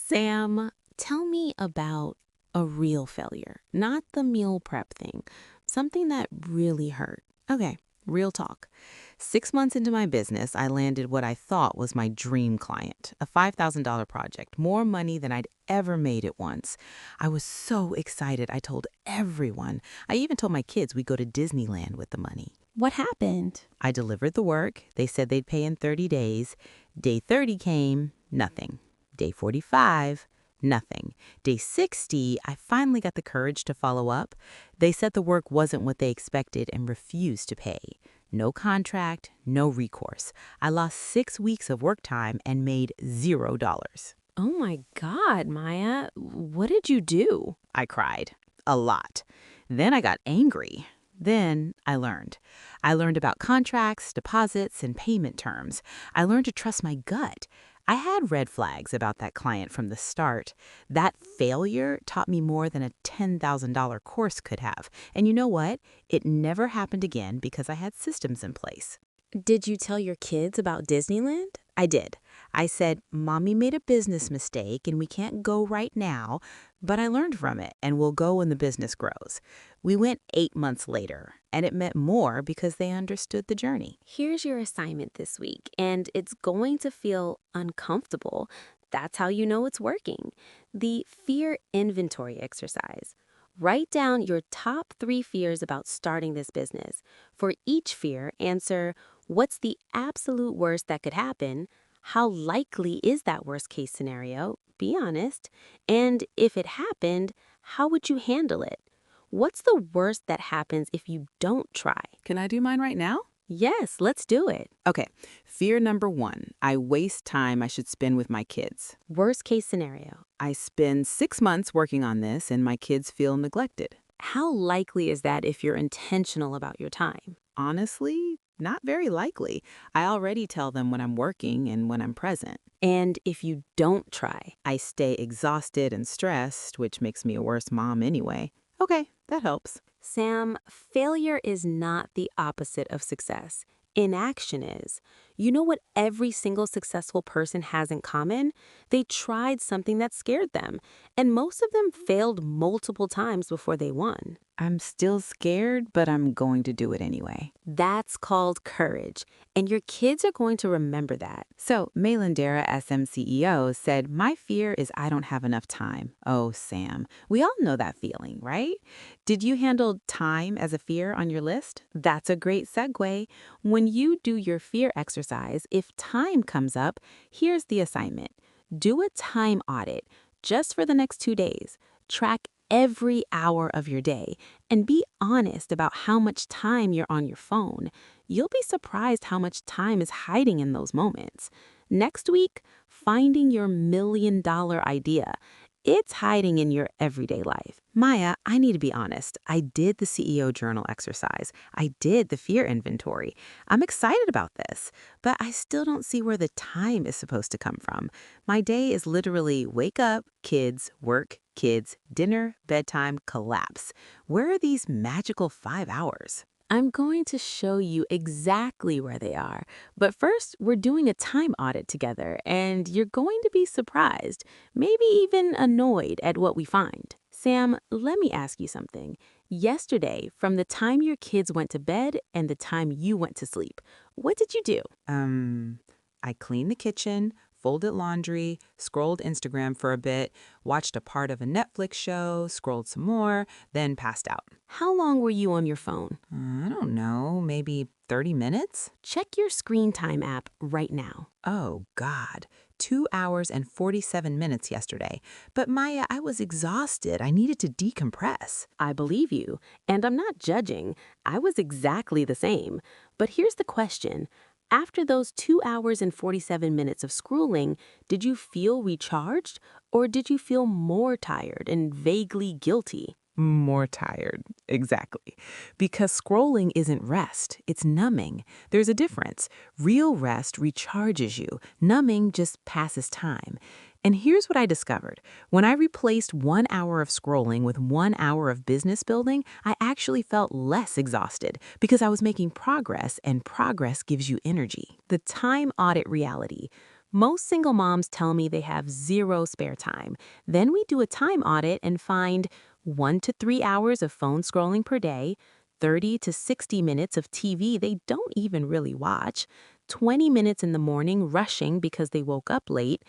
Sam, tell me about a real failure, not the meal prep thing, something that really hurt. Okay, real talk. 6 months into my business, I landed what I thought was my dream client, a $5,000 project, more money than I'd ever made at once. I was so excited, I told everyone. I even told my kids we'd go to Disneyland with the money. What happened? I delivered the work. They said they'd pay in 30 days. Day 30 came, nothing. Day 45, nothing. Day 60, I finally got the courage to follow up. They said the work wasn't what they expected and refused to pay. No contract, no recourse. I lost 6 weeks of work time and made $0. Oh my God, Maya. What did you do? I cried. A lot. Then I got angry. Then I learned. I learned about contracts, deposits, and payment terms. I learned to trust my gut. I had red flags about that client from the start. That failure taught me more than a $10,000 course could have. And you know what? It never happened again because I had systems in place. Did you tell your kids about Disneyland? I did. I said, Mommy made a business mistake and we can't go right now, but I learned from it and we'll go when the business grows. We went 8 months later, and it meant more because they understood the journey. Here's your assignment this week, and it's going to feel uncomfortable. That's how you know it's working. The fear inventory exercise. Write down your top 3 fears about starting this business. For each fear, answer, what's the absolute worst that could happen? How likely is that worst case scenario? Be honest. And if it happened, how would you handle it? What's the worst that happens if you don't try? Can I do mine right now? Yes, let's do it. Okay. Fear number 1, I waste time I should spend with my kids. Worst case scenario. I spend 6 months working on this and my kids feel neglected. How likely is that if you're intentional about your time? Honestly, not very likely. I already tell them when I'm working and when I'm present. And if you don't try? I stay exhausted and stressed, which makes me a worse mom anyway. Okay, that helps. Sam, failure is not the opposite of success. Inaction is. You know what every single successful person has in common? They tried something that scared them, and most of them failed multiple times before they won. I'm still scared, but I'm going to do it anyway. That's called courage, and your kids are going to remember that. So, Maylandera, SM CEO, said, My fear is I don't have enough time. Oh, Sam, we all know that feeling, right? Did you handle time as a fear on your list? That's a great segue. When you do your fear exercise, if time comes up, here's the assignment. Do a time audit just for the next 2 days. Track every hour of your day and be honest about how much time you're on your phone. You'll be surprised how much time is hiding in those moments. Next week, finding your $1,000,000 idea. It's hiding in your everyday life. Maya, I need to be honest. I did the CEO journal exercise. I did the fear inventory. I'm excited about this, but I still don't see where the time is supposed to come from. My day is literally wake up, kids, work, kids, dinner, bedtime, collapse. Where are these magical 5 hours? I'm going to show you exactly where they are. But first, we're doing a time audit together, and you're going to be surprised, maybe even annoyed at what we find. Sam, let me ask you something. Yesterday, from the time your kids went to bed and the time you went to sleep, what did you do? I cleaned the kitchen, folded laundry, scrolled Instagram for a bit, watched a part of a Netflix show, scrolled some more, then passed out. How long were you on your phone? I don't know, maybe 30 minutes? Check your screen time app right now. Oh, God. 2 hours and 47 minutes yesterday. But Maya, I was exhausted. I needed to decompress. I believe you, and I'm not judging. I was exactly the same. But here's the question. After those 2 hours and 47 minutes of scrolling, did you feel recharged, or did you feel more tired and vaguely guilty? More tired. Exactly. Because scrolling isn't rest, it's numbing. There's a difference. Real rest recharges you. Numbing just passes time. And here's what I discovered. When I replaced 1 hour of scrolling with 1 hour of business building, I actually felt less exhausted because I was making progress, and progress gives you energy. The time audit reality. Most single moms tell me they have zero spare time. Then we do a time audit and find 1 to 3 hours of phone scrolling per day, 30 to 60 minutes of TV they don't even really watch, 20 minutes in the morning rushing because they woke up late,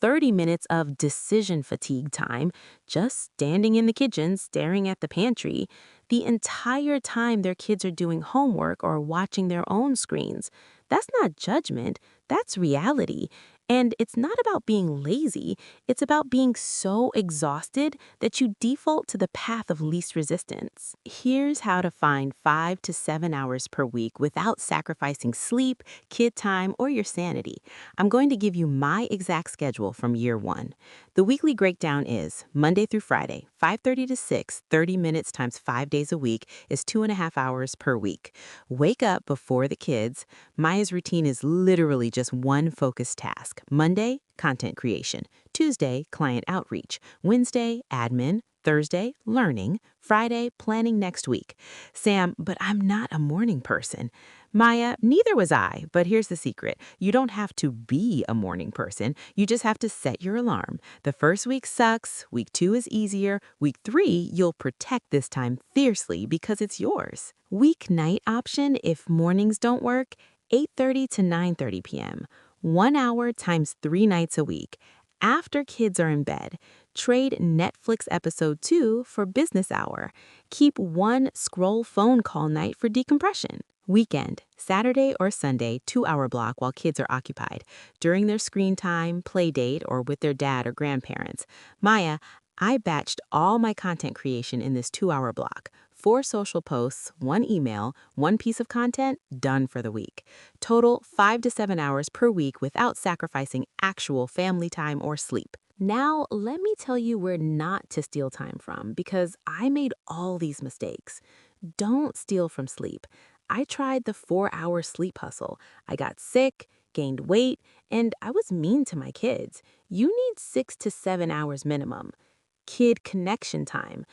30 minutes of decision fatigue time, just standing in the kitchen staring at the pantry, the entire time their kids are doing homework or watching their own screens. That's not judgment, that's reality. And it's not about being lazy, it's about being so exhausted that you default to the path of least resistance. Here's how to find 5 to 7 hours per week without sacrificing sleep, kid time, or your sanity. I'm going to give you my exact schedule from year one. The weekly breakdown is Monday through Friday, 5:30 to 6, 30 minutes times 5 days a week is 2.5 hours per week. Wake up before the kids. Maya's routine is literally just one focused task. Monday, content creation. Tuesday, client outreach. Wednesday, admin. Thursday, learning. Friday, planning next week. Sam, but I'm not a morning person. Maya, neither was I, but here's the secret. You don't have to be a morning person. You just have to set your alarm. The first week sucks. Week 2 is easier. Week 3, you'll protect this time fiercely because it's yours. Weeknight option, if mornings don't work, 8:30 to 9:30 p.m. 1 hour times 3 nights a week. After kids are in bed, trade Netflix episode 2 for business hour. Keep one scroll phone call night for decompression. Weekend, Saturday or Sunday, 2 hour block while kids are occupied, during their screen time, play date, or with their dad or grandparents. Maya, I batched all my content creation in this 2 hour block. 4 social posts, 1 email, 1 piece of content, done for the week. Total 5 to 7 hours per week without sacrificing actual family time or sleep. Now, let me tell you where not to steal time from because I made all these mistakes. Don't steal from sleep. I tried the 4 hour sleep hustle. I got sick, gained weight, and I was mean to my kids. You need 6 to 7 hours minimum. Kid connection time.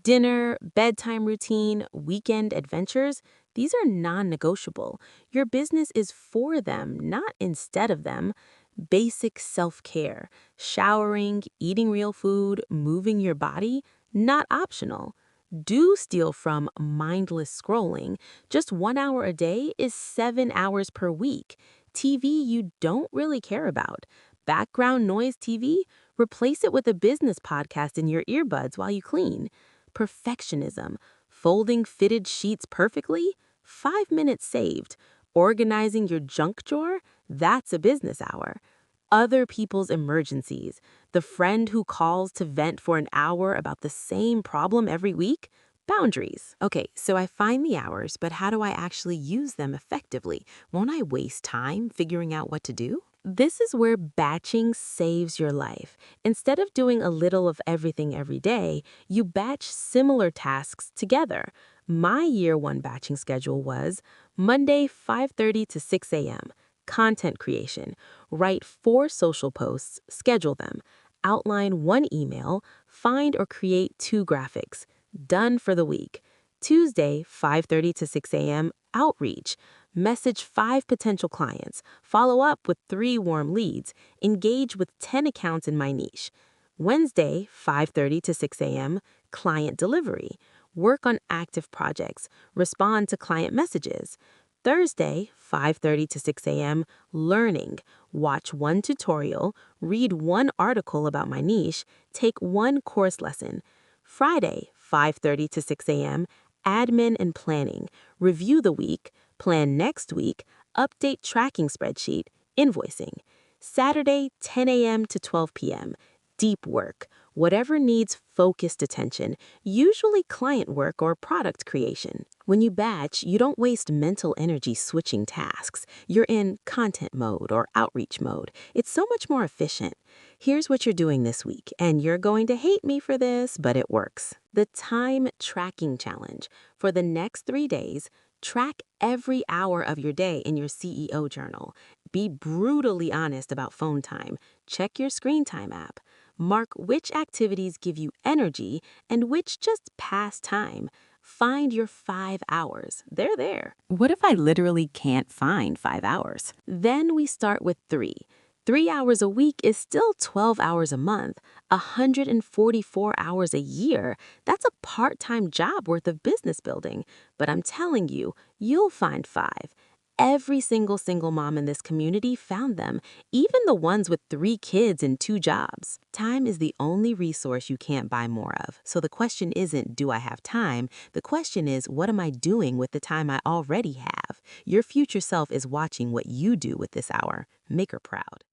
Dinner, bedtime routine, weekend adventures, these are non-negotiable. Your business is for them, not instead of them. Basic self-care, showering, eating real food, moving your body, not optional. Do steal from mindless scrolling. Just 1 hour a day is 7 hours per week. TV you don't really care about. Background noise TV? Replace it with a business podcast in your earbuds while you clean. Perfectionism. Folding fitted sheets perfectly? 5 minutes saved. Organizing your junk drawer? That's a business hour. Other people's emergencies. The friend who calls to vent for an hour about the same problem every week? Boundaries. Okay, so I find the hours, but how do I actually use them effectively? Won't I waste time figuring out what to do? This is where batching saves your life. Instead of doing a little of everything every day, you batch similar tasks together. My year one batching schedule was Monday 5:30 to 6 a.m. Content creation. Write 4 social posts, schedule them. Outline 1 email, find or create 2 graphics. Done for the week. Tuesday 5:30 to 6 a.m. Outreach. Message 5 potential clients. Follow up with 3 warm leads. Engage with 10 accounts in my niche. Wednesday 5:30 to 6 a.m. Client delivery. Work on active projects. Respond to client messages. Thursday, 5:30 to 6 a.m., learning. Watch 1 tutorial, read 1 article about my niche, take 1 course lesson. Friday, 5:30 to 6 a.m., admin and planning. Review the week, plan next week, update tracking spreadsheet, invoicing. Saturday, 10 a.m. to 12 p.m., deep work. Whatever needs focused attention, usually client work or product creation. When you batch, you don't waste mental energy switching tasks. You're in content mode or outreach mode. It's so much more efficient. Here's what you're doing this week, and you're going to hate me for this, but it works. The time tracking challenge. For the next 3 days, track every hour of your day in your CEO journal. Be brutally honest about phone time. Check your screen time app. Mark which activities give you energy and which just pass time. Find your 5 hours. They're there. What if I literally can't find 5 hours? Then we start with 3. 3 hours a week is still 12 hours a month, 144 hours a year. That's a part-time job worth of business building. But I'm telling you, you'll find 5. Every single mom in this community found them, even the ones with 3 kids and 2 jobs. Time is the only resource you can't buy more of. So the question isn't, do I have time? The question is, what am I doing with the time I already have? Your future self is watching what you do with this hour. Make her proud.